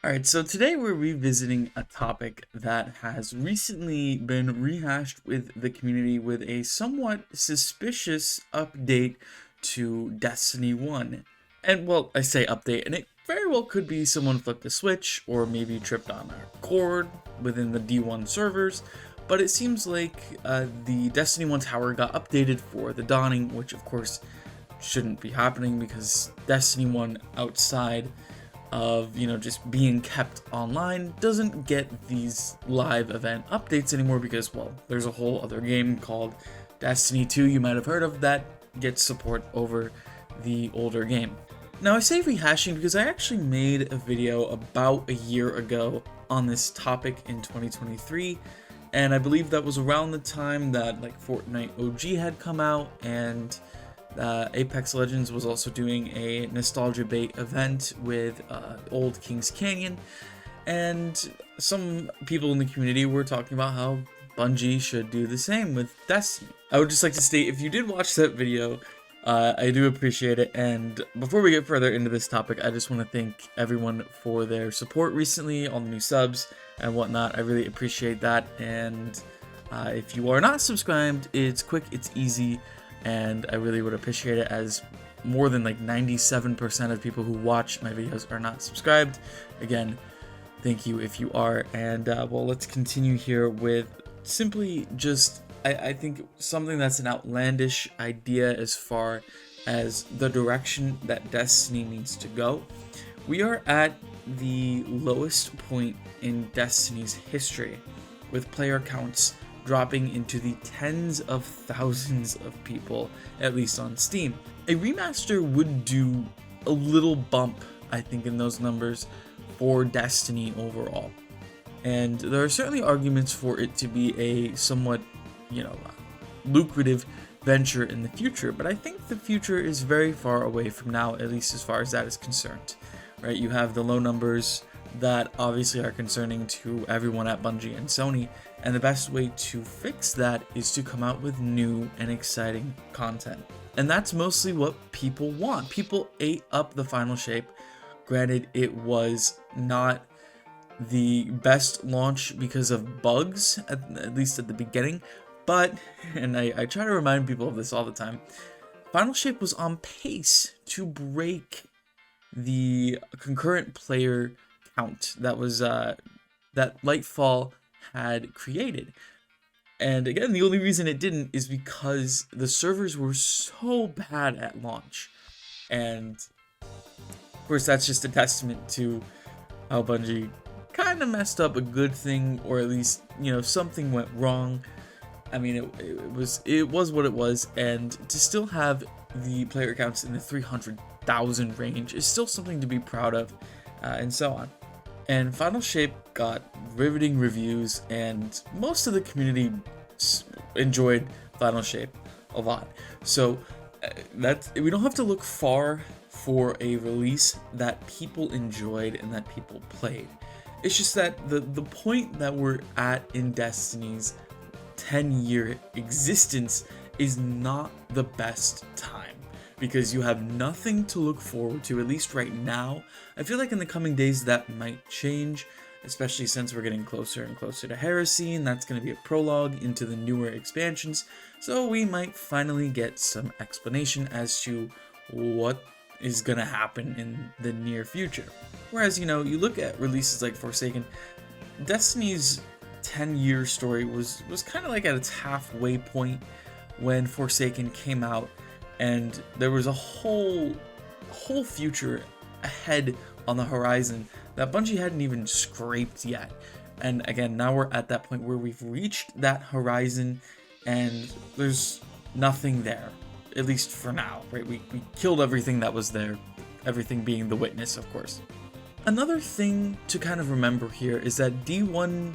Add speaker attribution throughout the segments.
Speaker 1: Alright, so today we're revisiting a topic that has recently been rehashed with the community with a somewhat suspicious update to Destiny 1. And well, I say update, and it very well could be someone flipped a switch or maybe tripped on a cord within the D1 servers, but it seems like the Destiny 1 tower got updated for the dawning, which of course shouldn't be happening because Destiny 1 outside of just being kept online doesn't get these live event updates anymore because, well, there's a whole other game called Destiny 2 you might have heard of that gets support over the older game. Now I say rehashing because I actually made a video about a year ago on this topic in 2023, and I believe that was around the time that like Fortnite OG had come out, and Apex Legends was also doing a nostalgia bait event with old Kings Canyon, and some people in the community were talking about how Bungie should do the same with Destiny. I would just like to state, if you did watch that video, I do appreciate it, and before we get further into this topic, I just want to thank everyone for their support recently, all the new subs and whatnot. I really appreciate that, and if you are not subscribed, it's quick, it's easy, and I really would appreciate it, as more than like 97% of people who watch my videos are not subscribed. Again, thank you if you are. And well, let's continue here with simply just I think something that's an outlandish idea as far as the direction that Destiny needs to go. We are at the lowest point in Destiny's history, with player counts dropping into the tens of thousands of people, at least on Steam. A remaster would do a little bump, I think, in those numbers for Destiny overall. And there are certainly arguments for it to be a somewhat, lucrative venture in the future, but I think the future is very far away from now, at least as far as that is concerned. Right? You have the low numbers that obviously are concerning to everyone at Bungie and Sony, and the best way to fix that is to come out with new and exciting content. And that's mostly what people want. People ate up the final shape. Granted, it was not the best launch because of bugs, at least at the beginning, but, and I try to remind people of this all the time, Final Shape was on pace to break the concurrent player count that was that Lightfall had created. And again, the only reason it didn't is because the servers were so bad at launch. And of course, that's just a testament to how Bungie kind of messed up a good thing, or at least, something went wrong. I mean, it was what it was, and to still have the player counts in the 300,000 range is still something to be proud of, and so on. And Final Shape got riveting reviews, and most of the community enjoyed Final Shape a lot. So we don't have to look far for a release that people enjoyed and that people played. It's just that the point that we're at in Destiny's 10-year existence is not the best time, because you have nothing to look forward to, at least right now. I feel like in the coming days that might change, especially since we're getting closer and closer to Heresy, and that's going to be a prologue into the newer expansions, so we might finally get some explanation as to what is going to happen in the near future. Whereas, you look at releases like Forsaken, Destiny's 10-year story was kind of like at its halfway point when Forsaken came out, and there was a whole future ahead on the horizon that Bungie hadn't even scraped yet. And again, now we're at that point where we've reached that horizon and there's nothing there, at least for now, right? We killed everything that was there, everything being the Witness, of course. Another thing to kind of remember here is that D1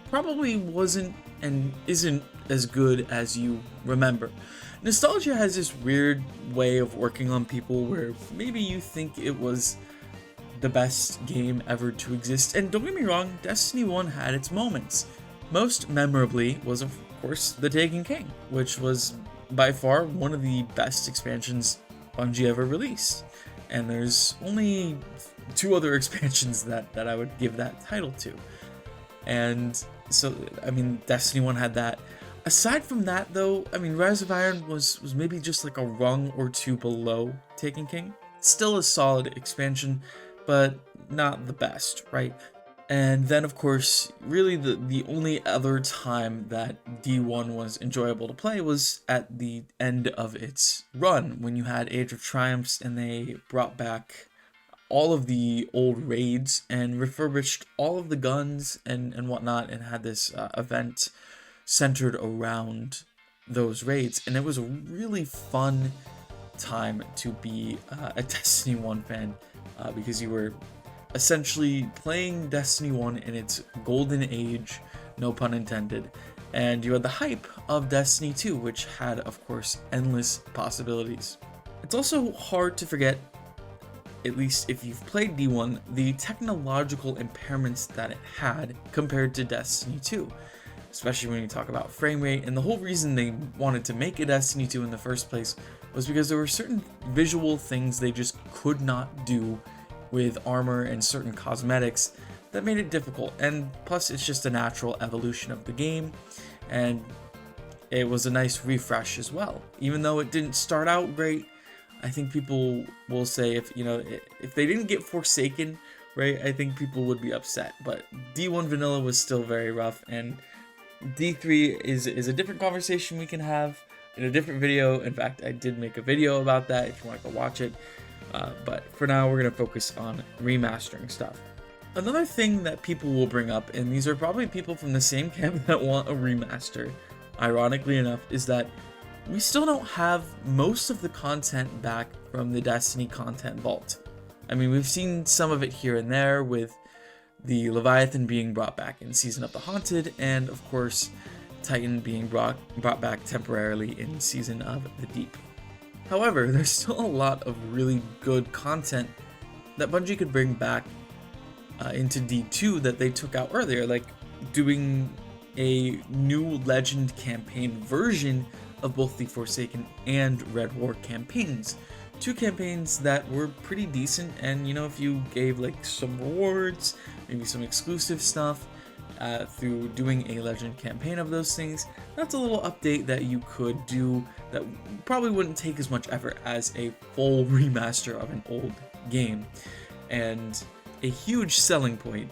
Speaker 1: probably wasn't and isn't as good as you remember. Nostalgia has this weird way of working on people where maybe you think it was the best game ever to exist, and don't get me wrong, Destiny 1 had its moments. Most memorably was, of course, The Taken King, which was by far one of the best expansions Bungie ever released. And there's only two other expansions that I would give that title to. And so, I mean, Destiny 1 had that. Aside from that, though, I mean, Rise of Iron was maybe just like a rung or two below Taken King. Still a solid expansion, but not the best, right? And then, of course, really the only other time that D1 was enjoyable to play was at the end of its run, when you had Age of Triumphs and they brought back all of the old raids and refurbished all of the guns and whatnot, and had this event centered around those raids. And it was a really fun time to be a Destiny 1 fan, because you were essentially playing Destiny 1 in its golden age, no pun intended, and you had the hype of Destiny 2, which had, of course, endless possibilities. It's also hard to forget, at least if you've played D1, the technological impairments that it had compared to Destiny 2, especially when you talk about frame rate. And the whole reason they wanted to make a Destiny 2 in the first place was because there were certain visual things they just could not do with armor and certain cosmetics that made it difficult. And plus, it's just a natural evolution of the game, and it was a nice refresh as well. Even though it didn't start out great, I think people will say, if they didn't get Forsaken, right, I think people would be upset. But D1 Vanilla was still very rough, and D3 is a different conversation we can have in a different video. In fact, I did make a video about that if you want to go watch it. But for now, we're going to focus on remastering stuff. Another thing that people will bring up, and these are probably people from the same camp that want a remaster, ironically enough, is that we still don't have most of the content back from the Destiny content vault. I mean, we've seen some of it here and there, with the Leviathan being brought back in Season of the Haunted, and of course, Titan being brought back temporarily in Season of the Deep. However, there's still a lot of really good content that Bungie could bring back into D2 that they took out earlier, like doing a new Legend campaign version of both the Forsaken and Red War campaigns. Two campaigns that were pretty decent, and if you gave like some rewards, maybe some exclusive stuff through doing a Legend campaign of those things, that's a little update that you could do that probably wouldn't take as much effort as a full remaster of an old game. And a huge selling point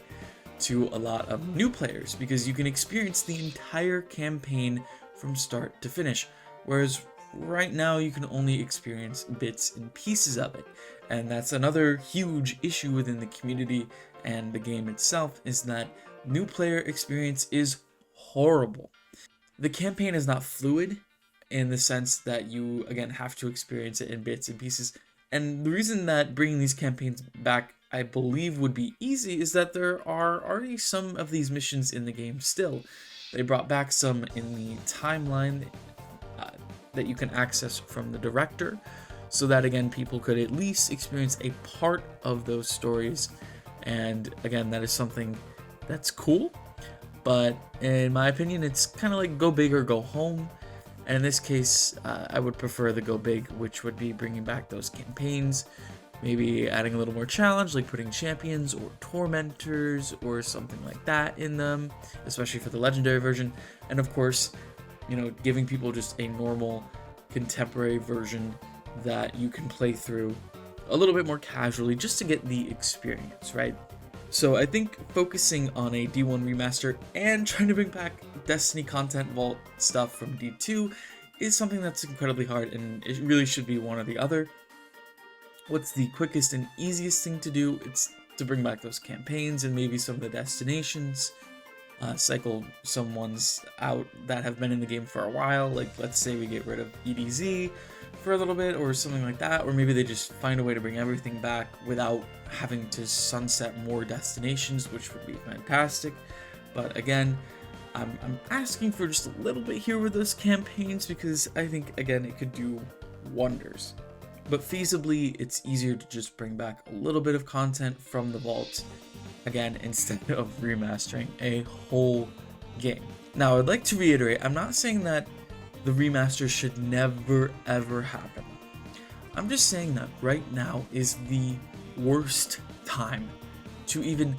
Speaker 1: to a lot of new players, because you can experience the entire campaign from start to finish, whereas right now you can only experience bits and pieces of it. And that's another huge issue within the community and the game itself, is that new player experience is horrible. The campaign is not fluid in the sense that you, again, have to experience it in bits and pieces. And the reason that bringing these campaigns back, I believe, would be easy is that there are already some of these missions in the game still. They brought back some in the timeline that you can access from the director, so that, again, people could at least experience a part of those stories. And again, that is something that's cool, but in my opinion, it's kind of like go big or go home. And in this case, I would prefer the go big, which would be bringing back those campaigns, maybe adding a little more challenge, like putting champions or tormentors or something like that in them, especially for the legendary version. And of course, giving people just a normal contemporary version that you can play through a little bit more casually, just to get the experience, right? So I think focusing on a D1 remaster and trying to bring back Destiny content vault stuff from D2 is something that's incredibly hard, and it really should be one or the other. What's the quickest and easiest thing to do? It's to bring back those campaigns and maybe some of the destinations, cycle some ones out that have been in the game for a while, like let's say we get rid of EDZ for a little bit or something like that, or maybe they just find a way to bring everything back without having to sunset more destinations, which would be fantastic. But again, I'm asking for just a little bit here with those campaigns, because I think, again, it could do wonders. But feasibly, it's easier to just bring back a little bit of content from the vault, again, instead of remastering a whole game. Now, I'd like to reiterate, I'm not saying that the remaster should never ever happen. I'm just saying that right now is the worst time to even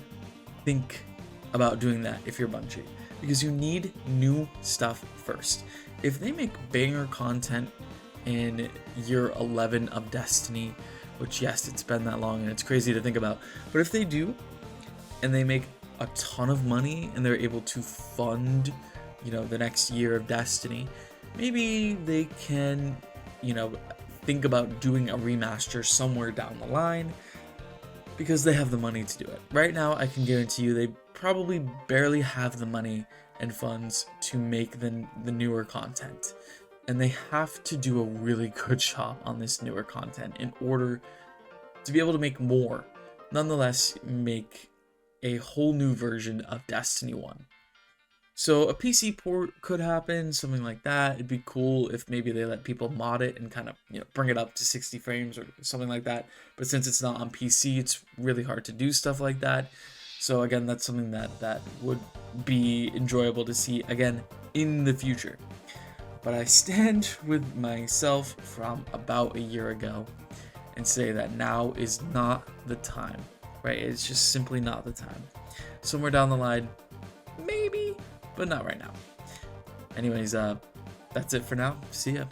Speaker 1: think about doing that if you're Bungie, because you need new stuff first. If they make banger content in year 11 of Destiny, which yes, it's been that long and it's crazy to think about, but if they do and they make a ton of money and they're able to fund, the next year of Destiny, maybe they can, think about doing a remaster somewhere down the line, because they have the money to do it. Right now, I can guarantee you they probably barely have the money and funds to make the newer content. And they have to do a really good job on this newer content in order to be able to make more. Nonetheless, make a whole new version of Destiny 1. So a PC port could happen, something like that. It'd be cool if maybe they let people mod it and kind of, bring it up to 60 frames or something like that. But since it's not on PC, it's really hard to do stuff like that. So again, that's something that would be enjoyable to see again in the future. But I stand with myself from about a year ago and say that now is not the time, right? It's just simply not the time. Somewhere down the line, maybe, but not right now. Anyways, that's it for now. See ya.